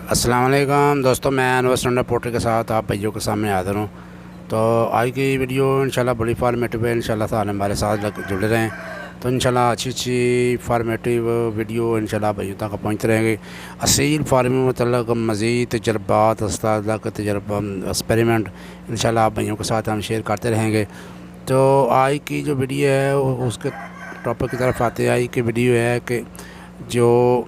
السلام علیکم دوستوں، میں انور سنڈا پوٹر کے ساتھ آپ بھائیوں کے سامنے حاضر ہوں۔ تو آج کی ویڈیو انشاءاللہ بڑی فارمیٹیو ہے، انشاءاللہ تعالی ہمارے ساتھ جڑے رہیں تو انشاءاللہ اچھی فارمیٹیو ویڈیو انشاءاللہ بھائیوں تک پہنچتے رہیں گے۔ اصیل فارمنگ متعلق مزید تجربات، استاد کا تجربہ، ایکسپیریمنٹ انشاءاللہ آپ بھائیوں کے ساتھ ہم شیئر کرتے رہیں گے۔ تو آج کی جو ویڈیو ہے اس کے ٹاپک کی طرف آتے ہیں۔ آج کی ویڈیو ہے کہ جو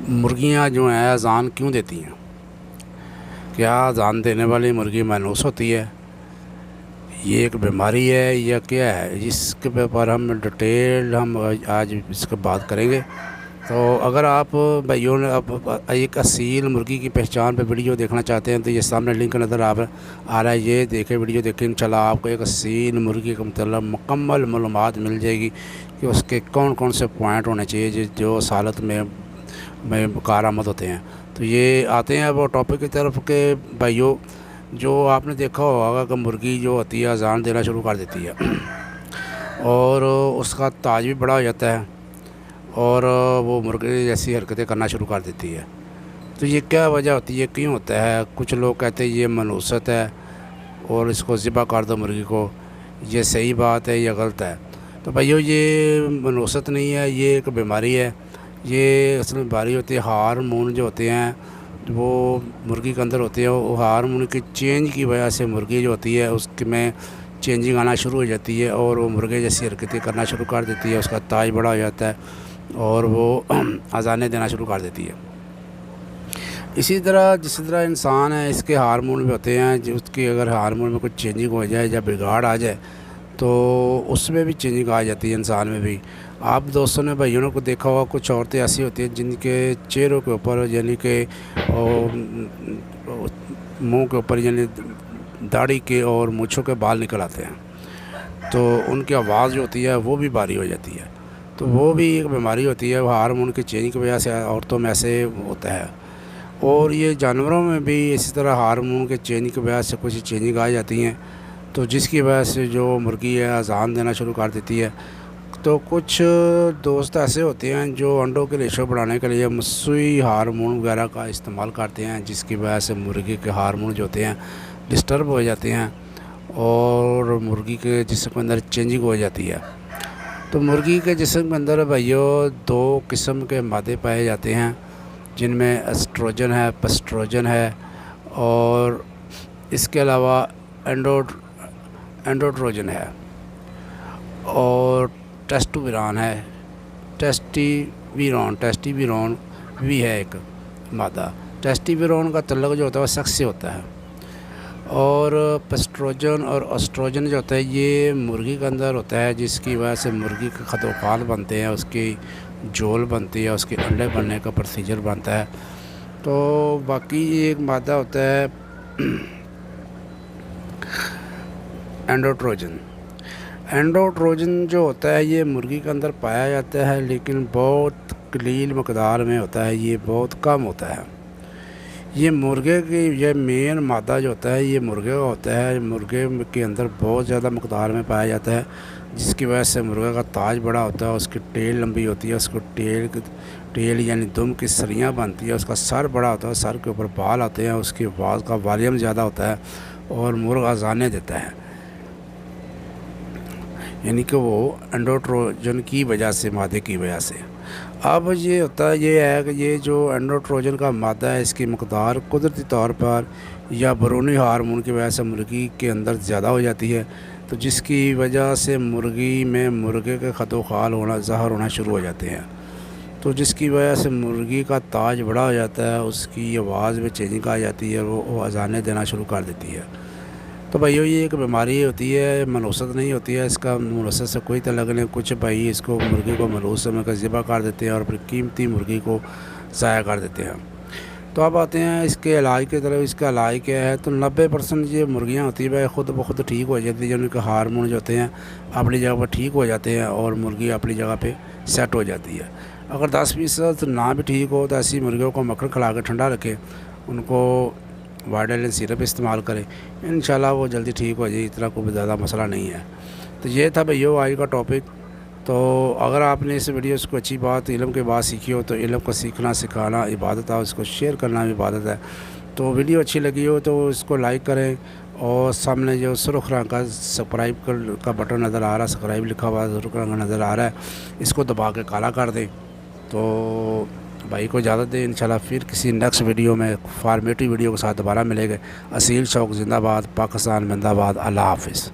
مرغیاں جو ہیں اذان کیوں دیتی ہیں؟ کیا اذان دینے والی مرغی مانوس ہوتی ہے؟ یہ ایک بیماری ہے یا کیا ہے؟ اس کے پر ہم ڈیٹیل آج اس کے بات کریں گے۔ تو اگر آپ بھائیوں نے ایک اصیل مرغی کی پہچان پہ ویڈیو دیکھنا چاہتے ہیں تو یہ سامنے لنک نظر آ رہا ہے، یہ دیکھیں ویڈیو دیکھیں، انشاءاللہ آپ کو ایک اصیل مرغی کا مطلب مکمل معلومات مل جائے گی کہ اس کے کون کون سے پوائنٹ ہونے چاہیے جو سالت میں کارآمد ہوتے ہیں۔ تو یہ آتے ہیں وہ ٹاپک کی طرف کہ بھائیوں، جو آپ نے دیکھا ہوگا کہ مرغی جو ہوتی ہے اذان دینا شروع کر دیتی ہے اور اس کا تاج بھی بڑا ہو جاتا ہے اور وہ مرغی جیسی حرکتیں کرنا شروع کر دیتی ہے۔ تو یہ کیا وجہ ہوتی ہے، کیوں ہوتا ہے؟ کچھ لوگ کہتے ہیں یہ منحوست ہے اور اس کو ذبح کر دو مرغی کو، یہ صحیح بات ہے یا غلط ہے؟ تو بھائیو، یہ منحوست نہیں ہے، یہ ایک بیماری ہے۔ یہ اصل میں بیماری ہوتی ہے، ہارمون جو ہوتے ہیں وہ مرغی کے اندر ہوتے ہیں، وہ ہارمون کی چینج کی وجہ سے مرغی جو ہوتی ہے اس میں چینجنگ آنا شروع ہو جاتی ہے اور وہ مرغے جیسی حرکتیں کرنا شروع کر دیتی ہے، اس کا تاج بڑا ہو جاتا ہے اور وہ اذانیں دینا شروع کر دیتی ہے۔ اسی طرح جس طرح انسان ہے، اس کے ہارمون بھی ہوتے ہیں، اس کی اگر ہارمون میں کچھ چینجنگ ہو جائے یا بگاڑ آ جائے تو اس میں بھی چینجنگ آ جاتی ہے انسان میں بھی۔ آپ دوستوں نے بھائیوں کو دیکھا ہوگا، کچھ عورتیں ایسی ہوتی ہیں جن کے چہروں کے اوپر یعنی کہ منہ کے اوپر یعنی داڑھی کے اور مونچھوں کے بال نکل آتے ہیں، تو ان کی آواز جو ہوتی ہے وہ بھی بھاری ہو جاتی ہے۔ تو وہ بھی ایک بیماری ہوتی ہے، وہ ہارمون کی چینج کی وجہ سے عورتوں میں ایسے ہوتا ہے۔ اور یہ جانوروں میں بھی اسی طرح ہارمون کے چینج کی وجہ سے کچھ چینجنگ آ جاتی ہیں، تو جس کی وجہ سے جو مرغی ہے اذان دینا شروع کر دیتی ہے۔ تو کچھ دوست ایسے ہوتے ہیں جو انڈوں کے ریشو بڑھانے کے لیے مسوئی ہارمون وغیرہ کا استعمال کرتے ہیں، جس کی وجہ سے مرغی کے ہارمون جو ہوتے ہیں ڈسٹرب ہو جاتے ہیں اور مرغی کے جسم کے اندر چینجنگ ہو جاتی ہے۔ تو مرغی کے جسم کے اندر بھائیو دو قسم کے مادے پائے جاتے ہیں، جن میں ایسٹروجن ہے، پسٹروجن ہے، اور اس کے علاوہ اینڈوٹروجن ہے اور ٹیسٹوسٹیرون ہے، ٹیسٹیورون بھی ہے ایک مادہ۔ ٹیسٹیورون کا تعلق جو ہوتا ہے وہ سیکس سے ہوتا ہے، اور پسٹروجن اور ایسٹروجن جو ہوتا ہے یہ مرغی کے اندر ہوتا ہے، جس کی وجہ سے مرغی کے خدوخال بنتے ہیں، اس کی جول بنتی ہے، اس کے انڈے بننے کا پروسیجر بنتا ہے۔ تو باقی ایک مادہ ہوتا ہے اینڈوٹروجن جو ہوتا ہے یہ مرغی کے اندر پایا جاتا ہے، لیکن بہت قلیل مقدار میں ہوتا ہے، یہ بہت کم ہوتا ہے۔ یہ مرغے کی یہ مین مادہ جو ہوتا ہے یہ مرغے کا ہوتا ہے، مرغے کے اندر بہت زیادہ مقدار میں پایا جاتا ہے، جس کی وجہ سے مرغے کا تاج بڑا ہوتا ہے، اس کی ٹیل لمبی ہوتی ہے، اس کو ٹیل یعنی دم کی سریاں بنتی ہے، اس کا سر بڑا ہوتا ہے، سر کے اوپر بال آتے ہیں، اس کی آواز کا والیوم زیادہ ہوتا ہے اور مرغ اذانیں دیتا ہے، یعنی کہ وہ اینڈوٹروجن کی وجہ سے، مادے کی وجہ سے۔ اب یہ ہوتا ہے یہ ہے کہ یہ جو اینڈوٹروجن کا مادہ ہے اس کی مقدار قدرتی طور پر یا بیرونی ہارمون کی وجہ سے مرغی کے اندر زیادہ ہو جاتی ہے، تو جس کی وجہ سے مرغی میں مرغے کے خدوخال ظاہر ہونا شروع ہو جاتے ہیں، تو جس کی وجہ سے مرغی کا تاج بڑا ہو جاتا ہے، اس کی آواز میں چینجنگ آ جاتی ہے، وہ اذانیں دینا شروع کر دیتی ہے۔ تو بھائیو، یہ ایک بیماری ہوتی ہے، منحوست نہیں ہوتی ہے، اس کا منحوست سے کوئی تعلق نہیں۔ کچھ بھائی اس کو مرغی کو منحوس سمجھ کر ذبح کر دیتے ہیں اور پھر قیمتی مرغی کو ضائع کر دیتے ہیں۔ تو اب آتے ہیں اس کے علاج کی طرف۔ اس کا علاج کیا ہے؟ تو 90% یہ مرغیاں ہوتی ہیں بھائی خود بخود ٹھیک ہو جاتی ہیں، ان کے ہارمون جو ہوتے ہیں اپنی جگہ پر ٹھیک ہو جاتے ہیں اور مرغی اپنی جگہ پہ سیٹ ہو جاتی ہے۔ اگر 10% نہ بھی ٹھیک ہو تو ایسی مرغیوں کو مکھن کھلا کے ٹھنڈا رکھے، ان کو وائٹالن سیرپ استعمال کرے، انشاءاللہ وہ جلدی ٹھیک ہو جائے، اتنا کوئی زیادہ مسئلہ نہیں ہے۔ تو یہ تھا بھائیو آج کا ٹاپک۔ تو اگر آپ نے اس ویڈیو کو اچھی بات علم کے بعد سیکھی ہو تو علم کو سیکھنا سکھانا عبادت ہے، اس کو شیئر کرنا بھی عبادت ہے۔ تو ویڈیو اچھی لگی ہو تو اس کو لائک کریں، اور سامنے جو سرخ رنگ کا سبسکرائب کا بٹن نظر آ رہا ہے، سبسکرائب لکھا ہوا سرخ رنگ کا نظر آ رہا ہے، اس کو دبا کے کالا کر دیں۔ تو بھائی کو اجازت دیں، انشاءاللہ پھر کسی نیکسٹ ویڈیو میں فارمیٹیو ویڈیو کے ساتھ دوبارہ ملے گے۔ اصیل شوق زندہ باد، پاکستان زندہ باد، اللہ حافظ۔